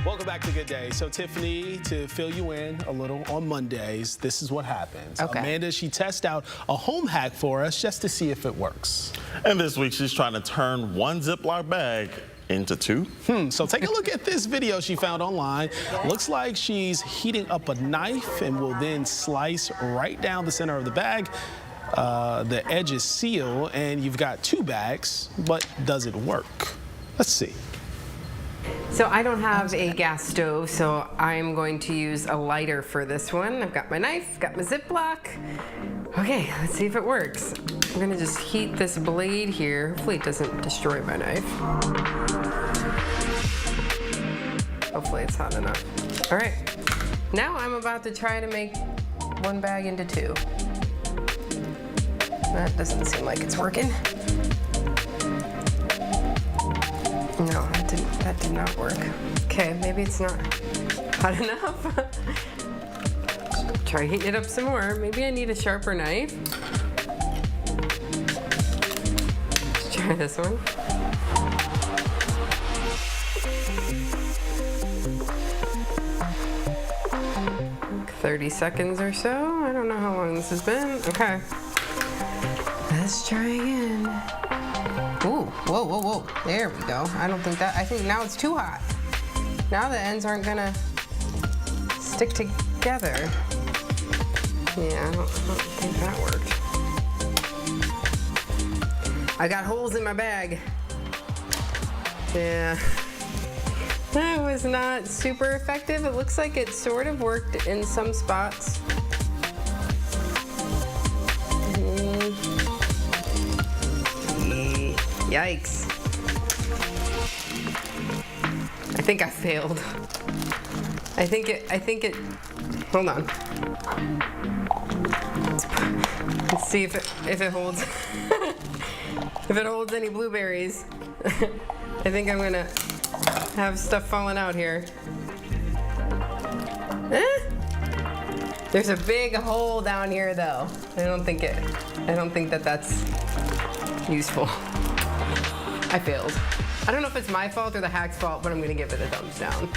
Welcome back to Good Day. So Tiffany, to fill you in a little on Mondays, this is what happens. Okay. Amanda, she tests out a home hack for us just to see if it works. And this week she's trying to turn one Ziploc bag into two. So take a look at this video she found online. Looks like she's heating up a knife and will then slice right down the center of the bag. The edge is sealed and you've got two bags, but does it work? Let's see. So I don't have a gas stove, so I'm going to use a lighter for this one. I've got my knife, got my Ziploc. Okay, let's see if it works. I'm gonna just heat this blade here. Hopefully it doesn't destroy my knife. Hopefully it's hot enough. All right, now I'm about to try to make one bag into two. That doesn't seem like it's working. No, that did not work. Okay, maybe it's not hot enough. Try heating it up some more. Maybe I need a sharper knife. Let's try this one. Like 30 seconds or so. I don't know how long this has been. Okay. Let's try again. Ooh, whoa, whoa, whoa. There we go. I think now it's too hot. Now the ends aren't gonna stick together. Yeah, I don't think that worked. I got holes in my bag. Yeah. That was not super effective. It looks like it sort of worked in some spots. Yikes. I think I failed. I think it, hold on. Let's see if it holds, if it holds any blueberries. I think I'm gonna have stuff falling out here. There's a big hole down here though. I don't think that's useful. I failed. I don't know if it's my fault or the hack's fault, but I'm gonna give it a thumbs down.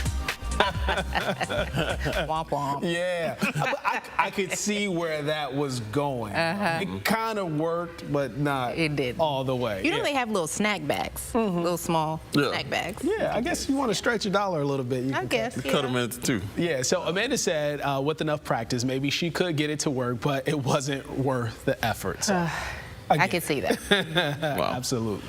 Womp womp. Yeah, I could see where that was going. It kind of worked, but not all the way. You know they have little snack bags, little small snack bags. Yeah, I guess you want to stretch your dollar a little bit. You I can guess. Cut them into two. Yeah, so Amanda said with enough practice, maybe she could get it to work, but it wasn't worth the effort. So I could see that. Wow. Absolutely.